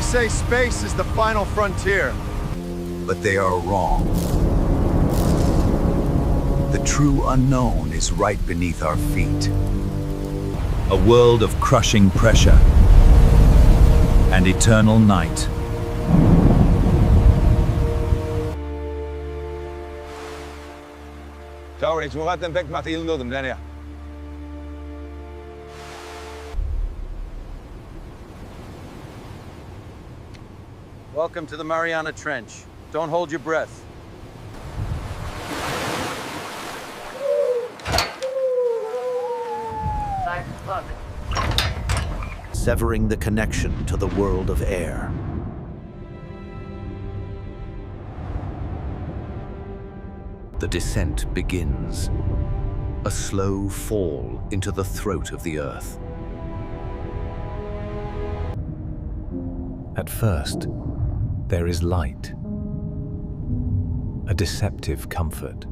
say space is the final frontier. But they are wrong. The true unknown is right beneath our feet. A world of crushing pressure and eternal night. Welcome to the Mariana Trench. Don't hold your breath. Severing the connection to the world of air. The descent begins. A slow fall into the throat of the earth. At first, there is light, a deceptive comfort.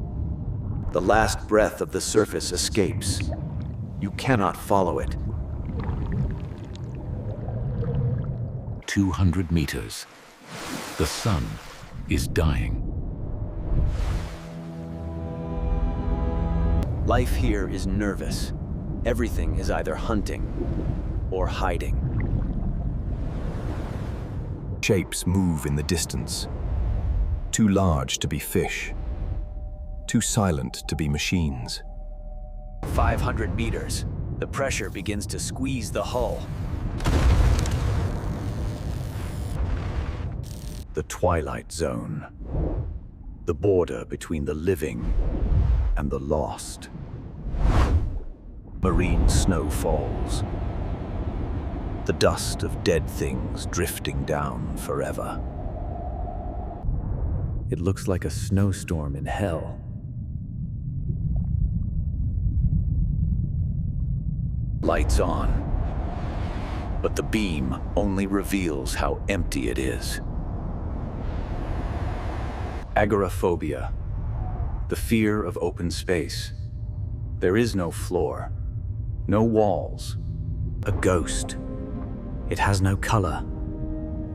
The last breath of the surface escapes. You cannot follow it. 200 meters. The sun is dying. Life here is nervous. Everything is either hunting or hiding. Shapes move in the distance. Too large to be fish. Too silent to be machines. 500 meters. The pressure begins to squeeze the hull. The Twilight Zone. The border between the living and the lost. Marine snow falls. The dust of dead things drifting down forever. It looks like a snowstorm in hell. Lights on. But the beam only reveals how empty it is. Agoraphobia. The fear of open space. There is no floor. No walls. A ghost. It has no color.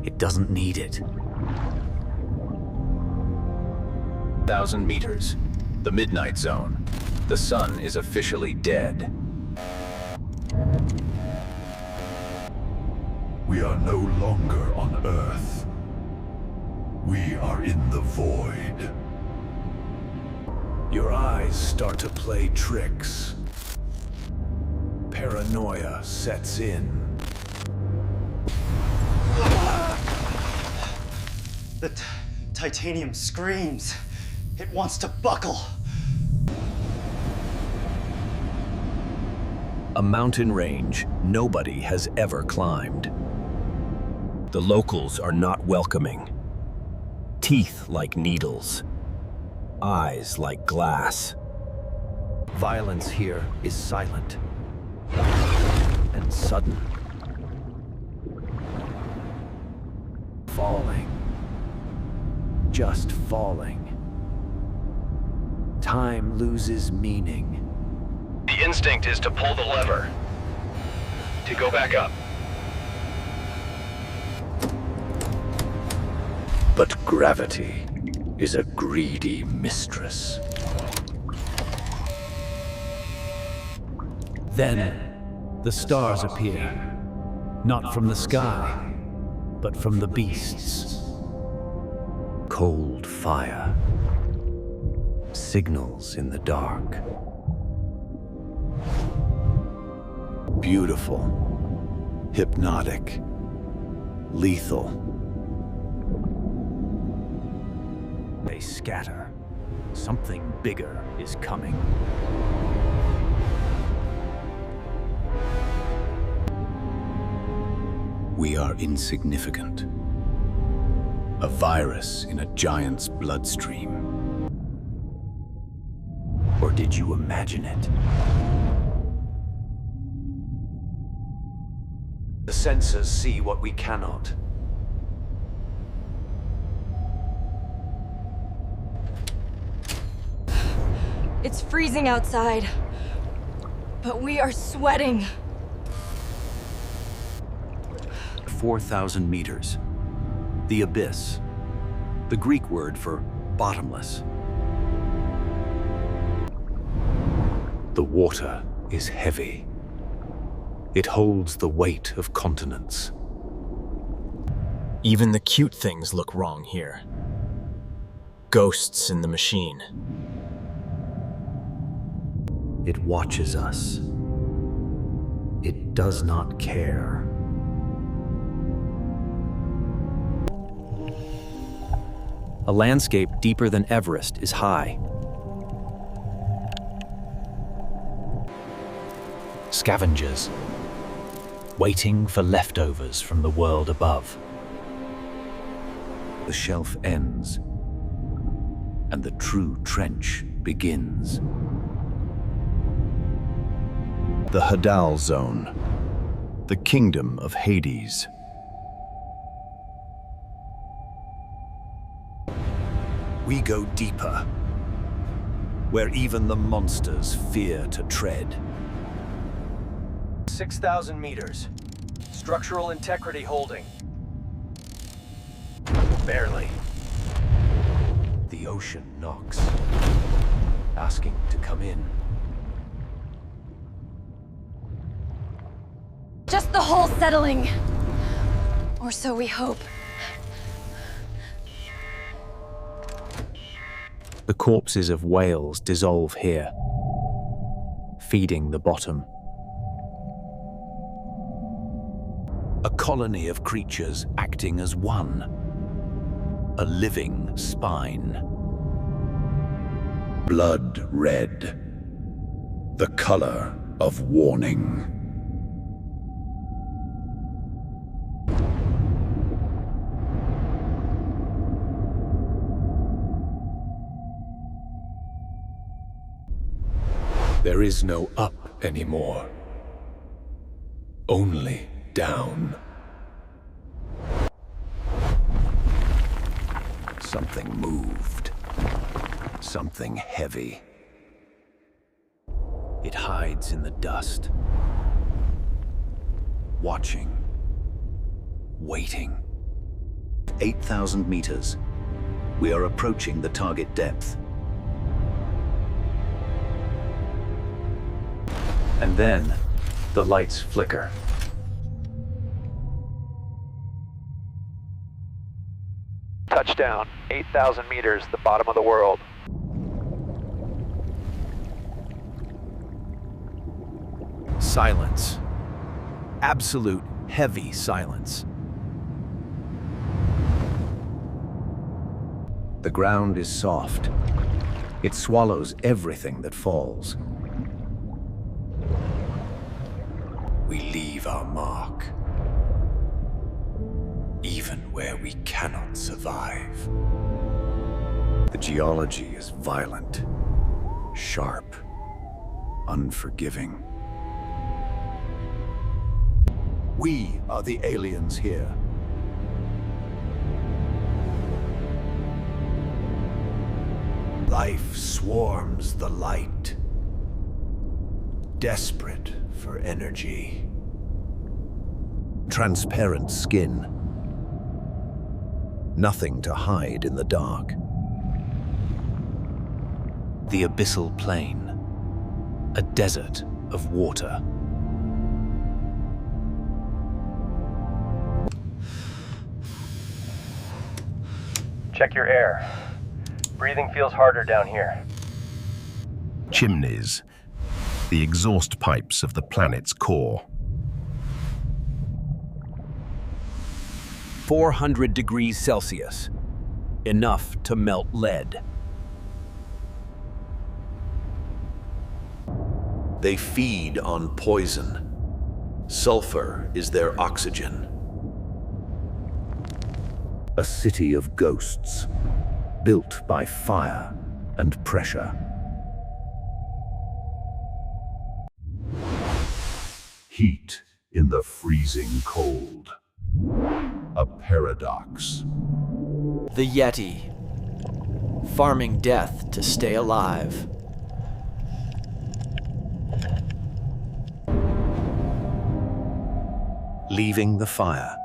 It doesn't need it. 1,000 meters. The Midnight Zone. The sun is officially dead. We are no longer on Earth. We are in the void. Your eyes start to play tricks. Paranoia sets in. The titanium screams. It wants to buckle. A mountain range nobody has ever climbed. The locals are not welcoming. Teeth like needles. Eyes like glass. Violence here is silent and sudden. Falling. Just falling. Time loses meaning. The instinct is to pull the lever, to go back up. But gravity is a greedy mistress. Then, the stars appear, not from the sky, but from the beasts. Cold fire. Signals in the dark. Beautiful. Hypnotic. Lethal. They scatter. Something bigger is coming. We are insignificant. A virus in a giant's bloodstream. Or did you imagine it? The sensors see what we cannot. It's freezing outside, but we are sweating. 4,000 meters. The abyss, the Greek word for bottomless. The water is heavy. It holds the weight of continents. Even the cute things look wrong here. Ghosts in the machine. It watches us. It does not care. A landscape deeper than Everest is high. Scavengers, waiting for leftovers from the world above. The shelf ends, and the true trench begins. The Hadal Zone, the kingdom of Hades. We go deeper, where even the monsters fear to tread. 6,000 meters. Structural integrity holding. Barely. The ocean knocks, asking to come in. Just the hull settling. Or so we hope. The corpses of whales dissolve here, feeding the bottom. A colony of creatures acting as one. A living spine. Blood red. The color of warning. There is no up anymore. Only down. Something moved. Something heavy. It hides in the dust. Watching. Waiting. 8,000 meters. We are approaching the target depth. And then, the lights flicker. Touchdown, 8,000 meters, the bottom of the world. Silence. Absolute heavy silence. The ground is soft. It swallows everything that falls. We leave our mark, even where we cannot survive. The geology is violent, sharp, unforgiving. We are the aliens here. Life swarms the light, desperate for energy. Transparent skin. Nothing to hide in the dark. The abyssal plain, a desert of water. Check your air. Breathing feels harder down here. Chimneys, the exhaust pipes of the planet's core. 400 degrees Celsius, enough to melt lead. They feed on poison. Sulfur is their oxygen. A city of ghosts, built by fire and pressure. Heat in the freezing cold. A paradox. The Yeti. Farming death to stay alive. Leaving the fire.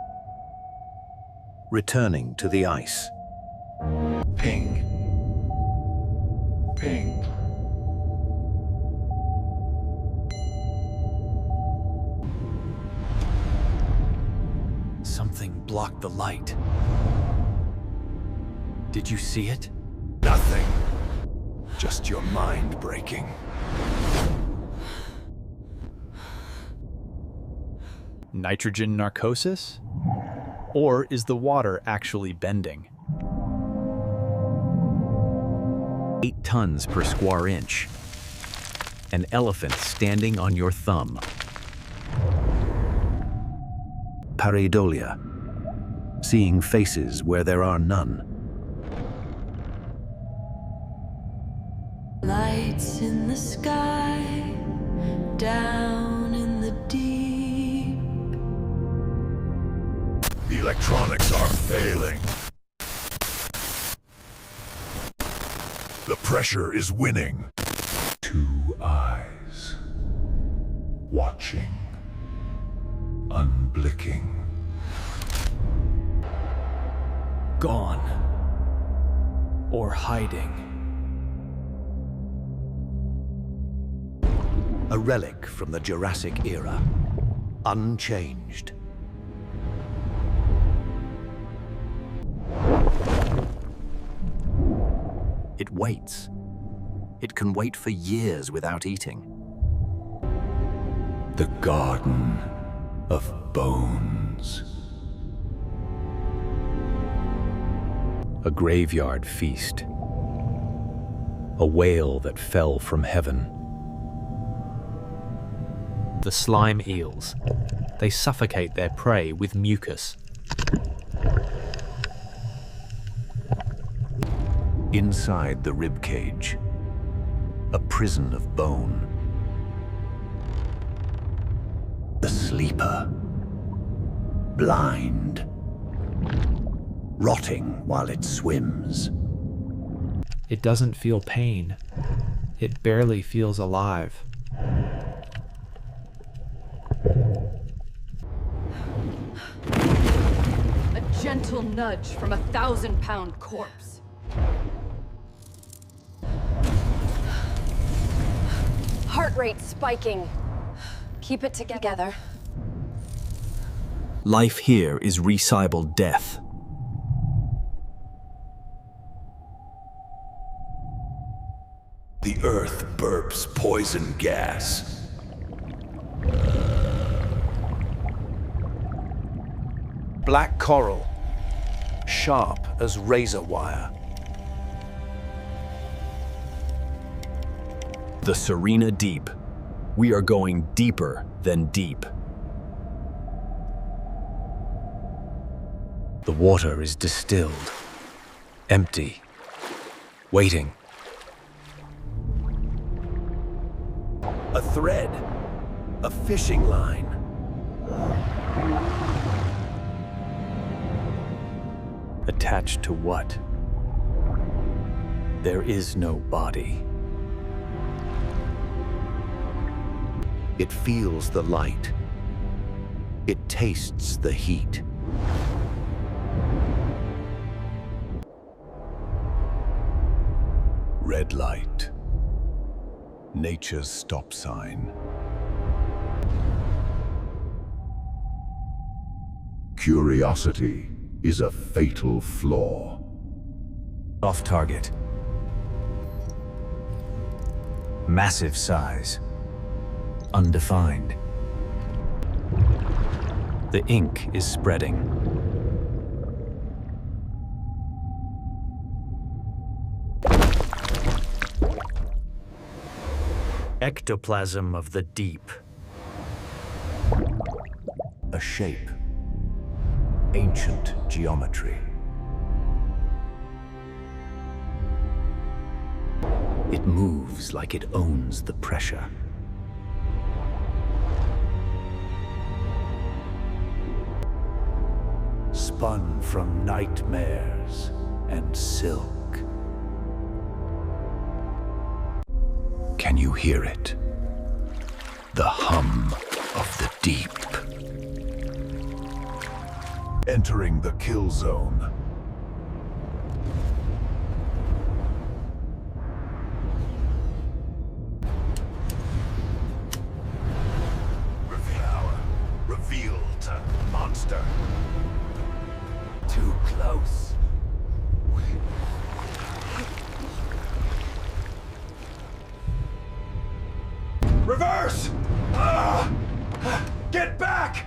returning to the ice. Ping. Ping. Something blocked the light. Did you see it? Nothing. Just your mind breaking. Nitrogen narcosis? Or is the water actually bending? 8 tons per square inch. An elephant standing on your thumb. Pareidolia, seeing faces where there are none. Lights in the sky, down in the deep. The electronics are failing. The pressure is winning. 2 eyes. Watching. Unblinking. Gone. Or hiding. A relic from the Jurassic era, unchanged. It waits. It can wait for years without eating. The Garden of Bones. A graveyard feast. A whale that fell from heaven. The slime eels. They suffocate their prey with mucus. Inside the ribcage, a prison of bone. The sleeper, blind, rotting while it swims. It doesn't feel pain. It barely feels alive. A gentle nudge from a 1,000-pound corpse. Heart rate spiking. Keep it together. Life here is recycled death. The earth burps poison gas. Black coral, sharp as razor wire. The Serena Deep. We are going deeper than deep. The water is distilled. Empty. Waiting. A thread, a fishing line. Attached to what? There is no body. It feels the light. It tastes the heat. Red light. Nature's stop sign. Curiosity is a fatal flaw. Off target. Massive size. Undefined. The ink is spreading. Ectoplasm of the deep. A shape. Ancient geometry. It moves like it owns the pressure. Spun from nightmares and silk. Can you hear it? The hum of the deep. entering the kill zone. Reveal to monster. Too close. Reverse! Get back!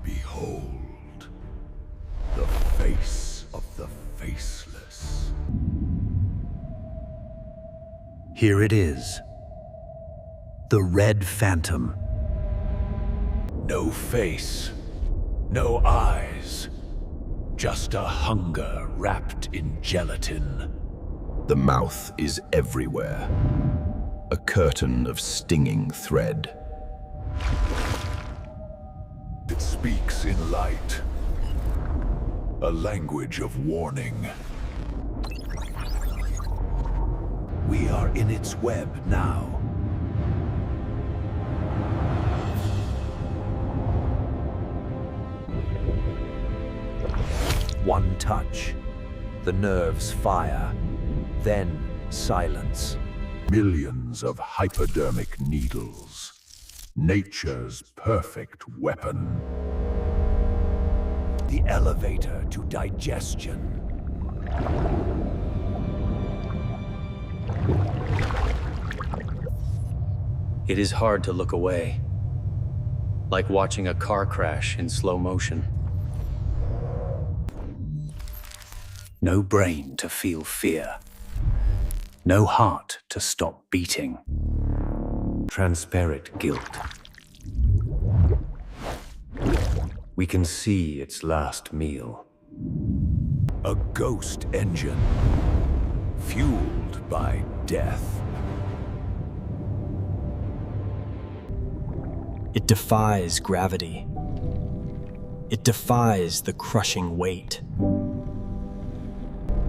Behold, the face of the faceless. Here it is. The Red Phantom. No face, no eyes. Just a hunger wrapped in gelatin. The mouth is everywhere. A curtain of stinging thread. It speaks in light. A language of warning. We are in its web now. One touch, the nerves fire, then silence. Millions of hypodermic needles. Nature's perfect weapon. The elevator to digestion. It is hard to look away, like watching a car crash in slow motion. No brain to feel fear. No heart to stop beating. Transparent guilt. We can see its last meal. A ghost engine, fueled by death. It defies gravity. It defies the crushing weight.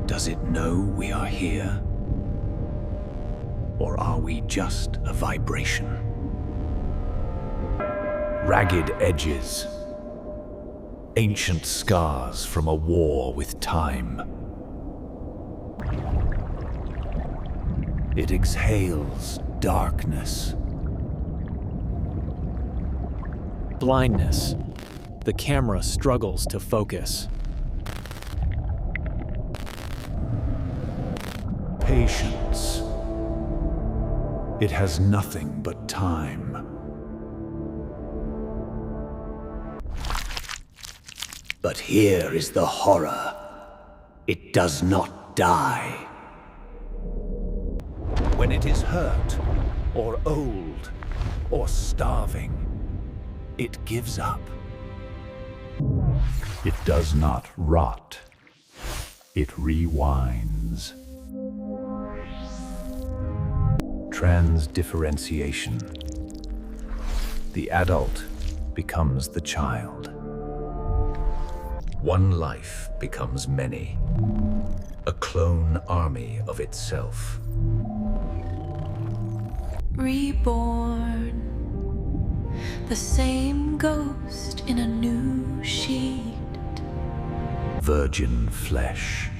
Does it know we are here? Or are we just a vibration? Ragged edges. Ancient scars from a war with time. It exhales darkness. Blindness. The camera struggles to focus. Patience. It has nothing but time. But here is the horror. It does not die. When it is hurt, or old, or starving, it gives up. It does not rot. It rewinds. Transdifferentiation. The adult becomes the child. One life becomes many. A clone army of itself. Reborn. The same ghost in a new sheet. Virgin flesh.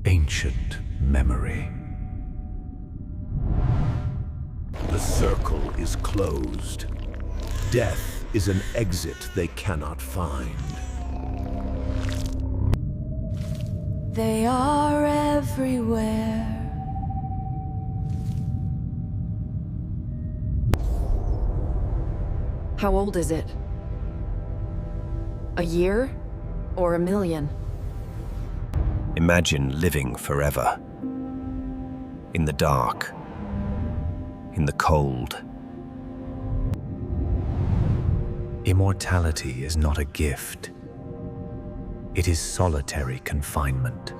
Ancient memory. The circle is closed. Death is an exit they cannot find. They are everywhere. How old is it? A year? Or a million? Imagine living forever. In the dark. In the cold. Immortality is not a gift. It is solitary confinement.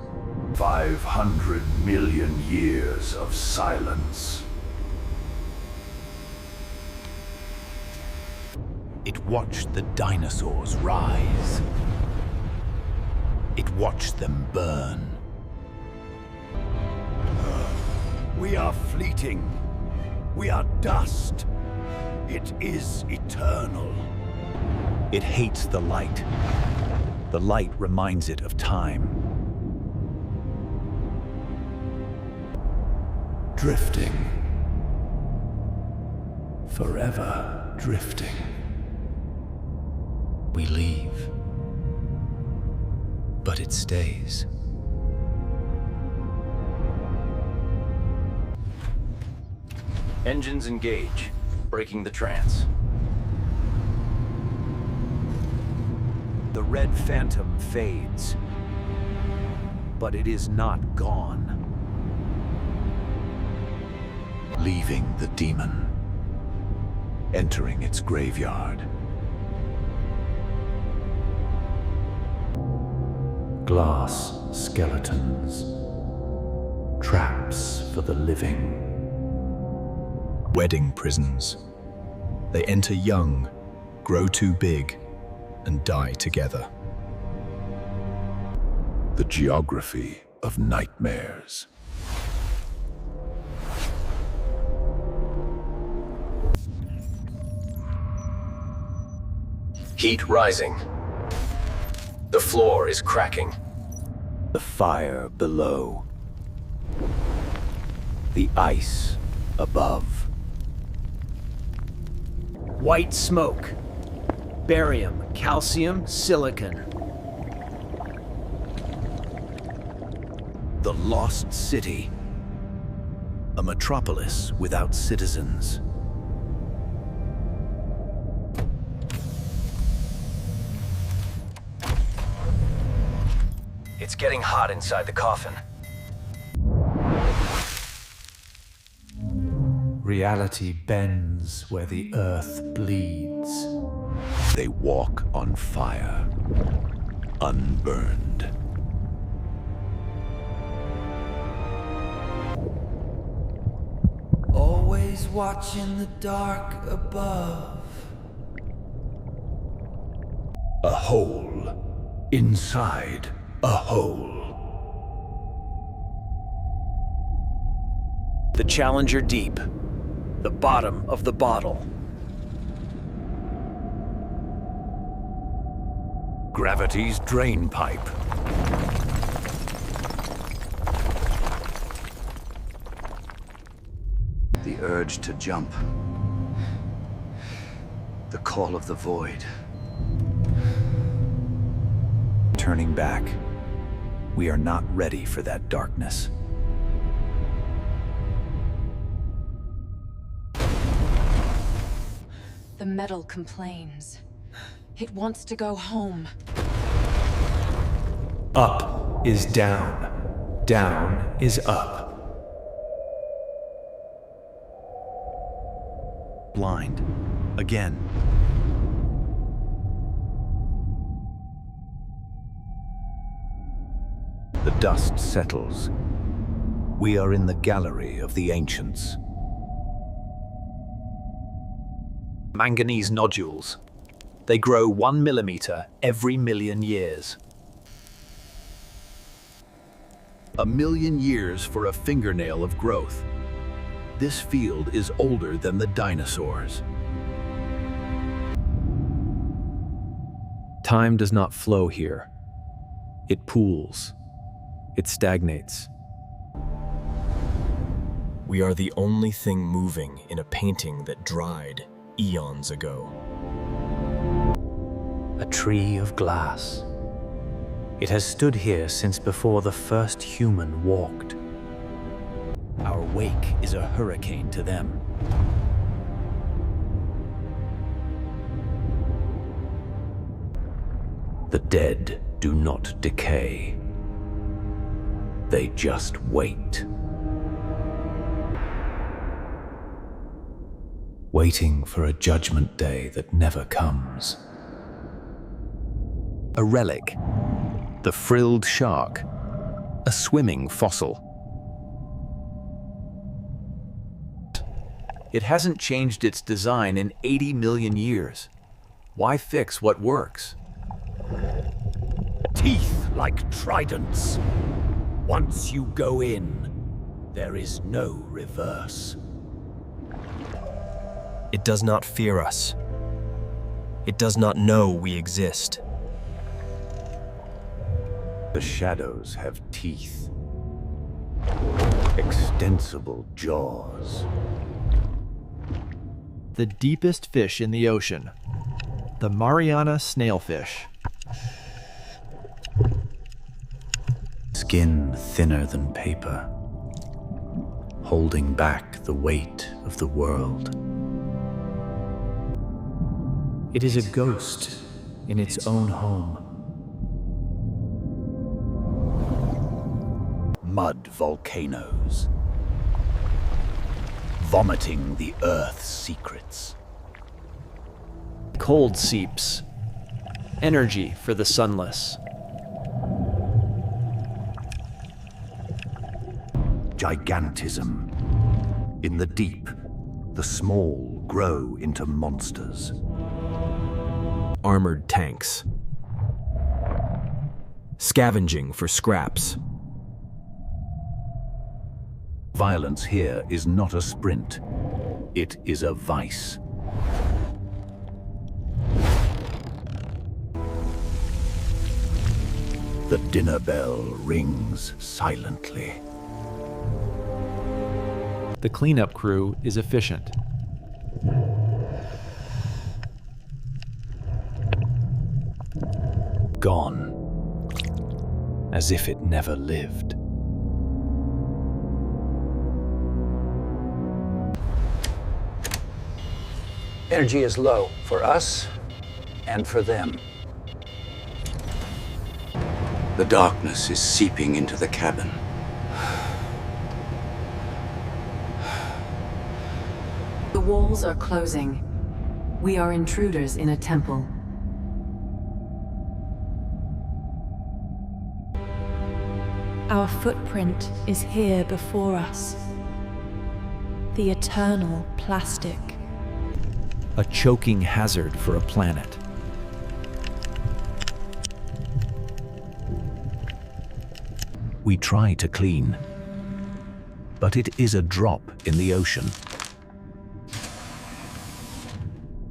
500 million years of silence. It watched the dinosaurs rise. It watched them burn. We are fleeting. We are dust. It is eternal. It hates the light. The light reminds it of time. Drifting. Forever drifting. We leave, but it stays. Engines engage, breaking the trance. The Red Phantom fades, but it is not gone. Leaving the demon. Entering its graveyard. Glass skeletons. Traps for the living. Wedding prisons. They enter young, grow too big, and die together. The geography of nightmares. Heat rising. The floor is cracking. The fire below. The ice above. White smoke. Barium, calcium, silicon. The lost city. A metropolis without citizens. It's getting hot inside the coffin. Reality bends where the earth bleeds. They walk on fire, unburned. Always watching the dark above. A hole inside a hole. The Challenger Deep. The bottom of the bottle. Gravity's drain pipe. The urge to jump. The call of the void. Turning back. We are not ready for that darkness. The metal complains. It wants to go home. Up is down. Down is up. Blind. Again. The dust settles. We are in the gallery of the ancients. Manganese nodules. They grow 1 millimeter every million years. 1,000,000 years for a fingernail of growth. This field is older than the dinosaurs. Time does not flow here. It pools. It stagnates. We are the only thing moving in a painting that dried eons ago. A tree of glass. It has stood here since before the first human walked. Our wake is a hurricane to them. The dead do not decay. They just wait. Waiting for a judgment day that never comes. A relic. The frilled shark. A swimming fossil. It hasn't changed its design in 80 million years. Why fix what works? Teeth like tridents. Once you go in, there is no reverse. It does not fear us. It does not know we exist. The shadows have teeth, extensible jaws. The deepest fish in the ocean, the Mariana snailfish. Skin thinner than paper, holding back the weight of the world. It is a ghost in its own home. Mud volcanoes, vomiting the Earth's secrets. Cold seeps, energy for the sunless. Gigantism. In the deep, the small grow into monsters. Armored tanks. Scavenging for scraps. Violence here is not a sprint. It is a vice. The dinner bell rings silently. The cleanup crew is efficient. Gone, as if it never lived. Energy is low for us and for them. The darkness is seeping into the cabin. The walls are closing. We are intruders in a temple. Our footprint is here before us. The eternal plastic. A choking hazard for a planet. We try to clean, but it is a drop in the ocean.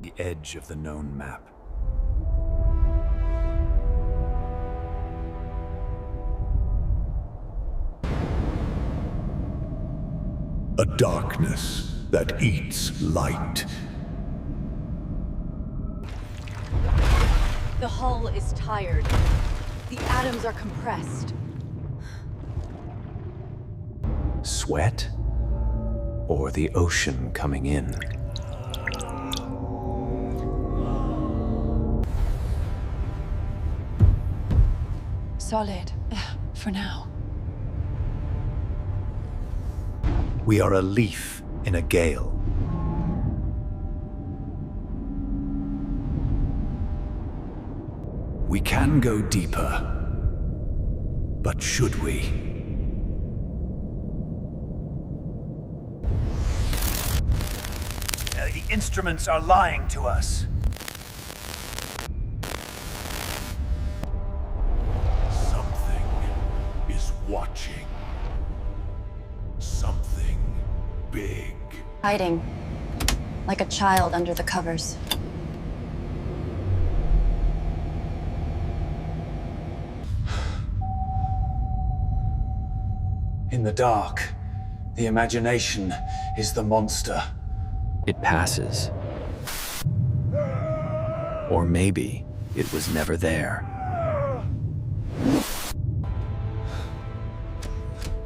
The edge of the known map. A darkness that eats light. The hull is tired. The atoms are compressed. Sweat? Or the ocean coming in? Solid, for now. We are a leaf in a gale. We can go deeper, but should we? The instruments are lying to us. Something is watching. Something big. Hiding. Like a child under the covers. In the dark, the imagination is the monster. It passes. Or maybe it was never there.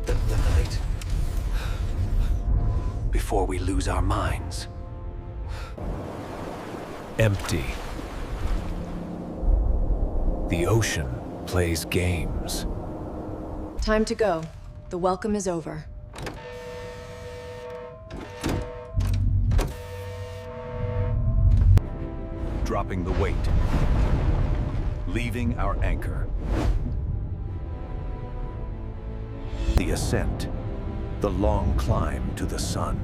Eliminate. Before we lose our minds. Empty. The ocean plays games. Time to go. The welcome is over. Dropping the weight. Leaving our anchor. The ascent. The long climb to the sun.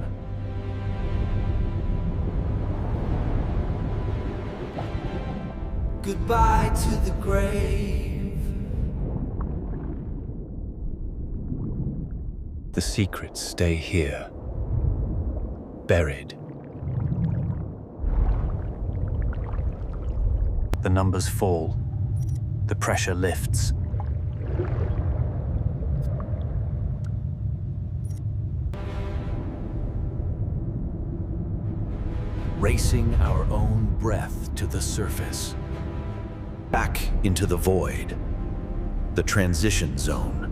Goodbye to the grave. The secrets stay here. buried. The numbers fall. The pressure lifts. Racing our own breath to the surface. Back into the void. The transition zone.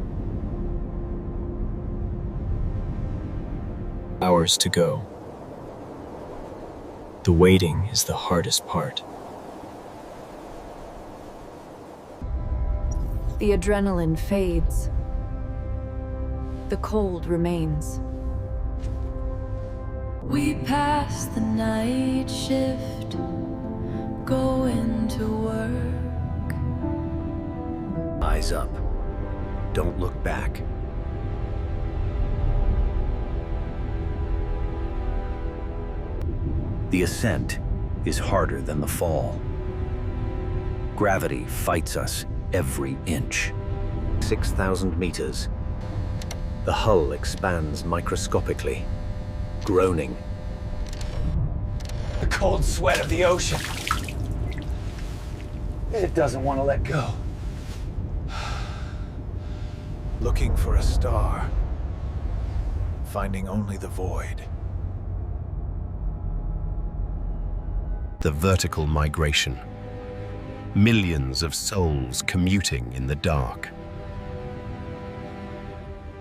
Hours to go. The waiting is the hardest part. The adrenaline fades. The cold remains. We pass the night shift, going to work. Eyes up. Don't look back. The ascent is harder than the fall. Gravity fights us every inch. 6,000 meters. The hull expands microscopically, groaning. The cold sweat of the ocean. It doesn't want to let go. Looking for a star. Finding only the void. The vertical migration. Millions of souls commuting in the dark.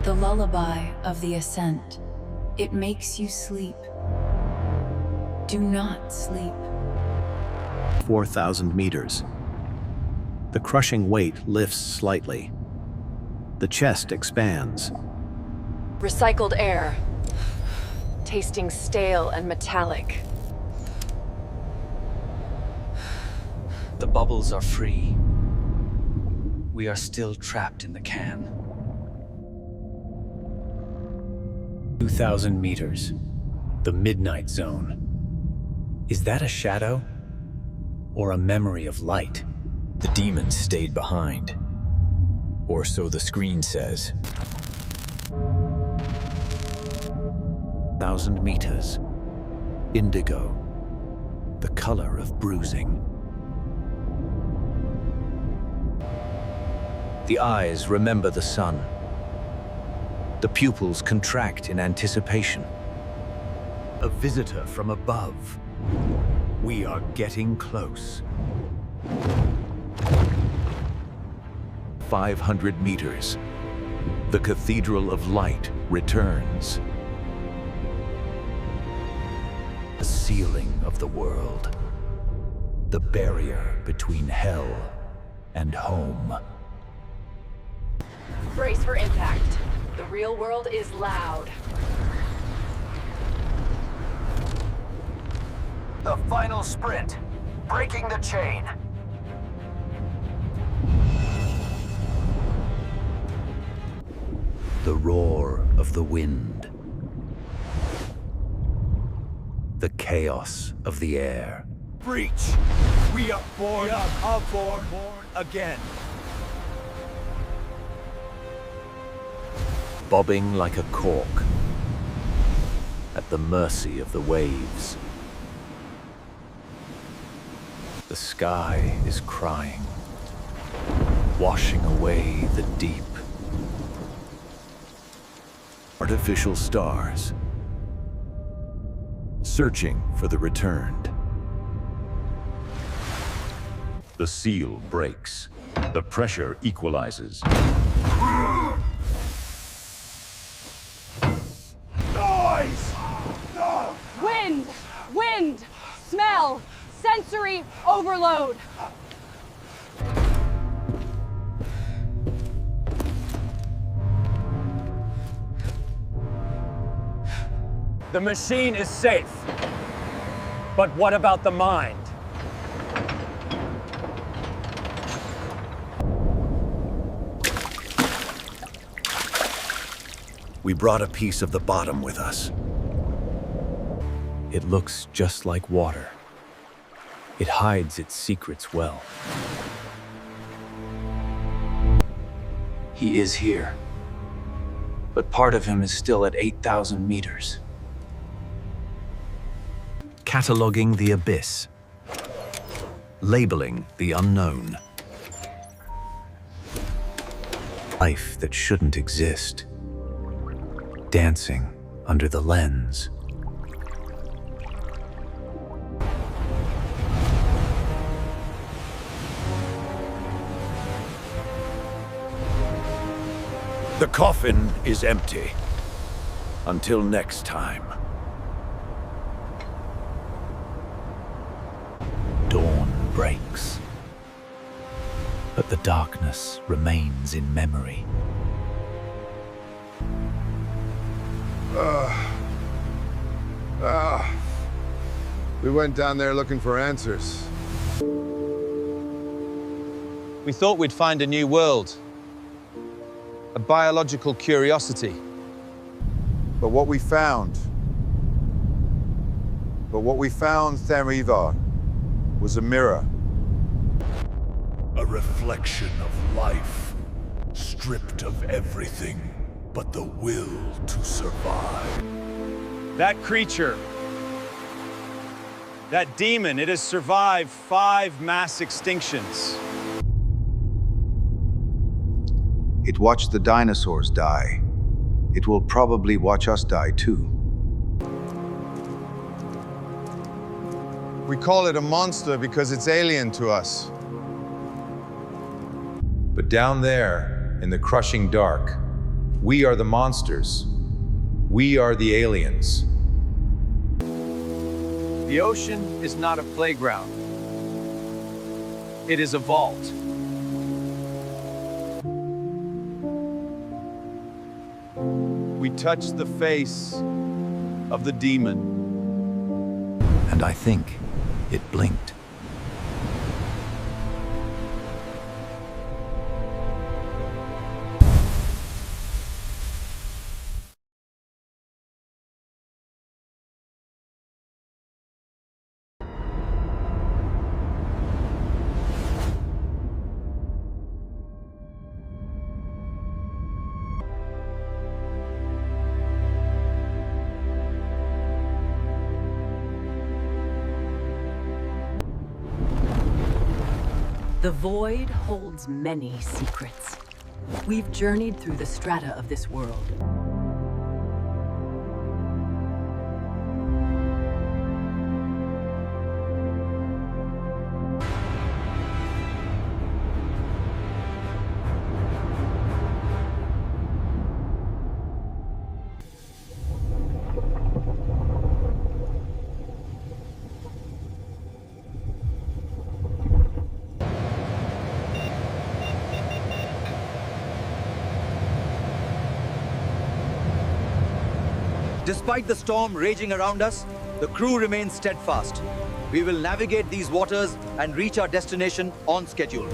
The lullaby of the ascent. It makes you sleep. Do not sleep. 4,000 meters. The crushing weight lifts slightly. The chest expands. Recycled air. Tasting stale and metallic. The bubbles are free. We are still trapped in the can. 2,000 meters. The midnight zone. Is that a shadow? Or a memory of light? The demon stayed behind. Or so the screen says. 1,000 meters. Indigo. The color of bruising. The eyes remember the sun. The pupils contract in anticipation. A visitor from above. We are getting close. 500 meters. The Cathedral of Light returns. The ceiling of the world. The barrier between hell and home. Brace for impact. The real world is loud. The final sprint. Breaking the chain. The roar of the wind. The chaos of the air. Breach! We are born again. Bobbing like a cork. At the mercy of the waves. The sky is crying. Washing away the deep. Artificial stars. Searching for the returned. The seal breaks. The pressure equalizes. Noise! Wind! Wind! Smell! Sensory overload! The machine is safe. But what about the mind? We brought a piece of the bottom with us. It looks just like water. It hides its secrets well. He is here. But part of him is still at 8,000 meters. Cataloging the abyss. Labeling the unknown. Life that shouldn't exist. Dancing under the lens. The coffin is empty. Until next time. Dawn breaks. But the darkness remains in memory. We went down there looking for answers. We thought we'd find a new world. A biological curiosity. But what we found, Tharivar, was a mirror. A reflection of life, stripped of everything but the will to survive. That creature, that demon, it has survived 5 mass extinctions. It watched the dinosaurs die. It will probably watch us die too. We call it a monster because it's alien to us. But down there, in the crushing dark, we are the monsters. We are the aliens. The ocean is not a playground. It is a vault. We touched the face of the demon. And I think it blinked. The void holds many secrets. We've journeyed through the strata of this world. Despite the storm raging around us, the crew remains steadfast. We will navigate these waters and reach our destination on schedule.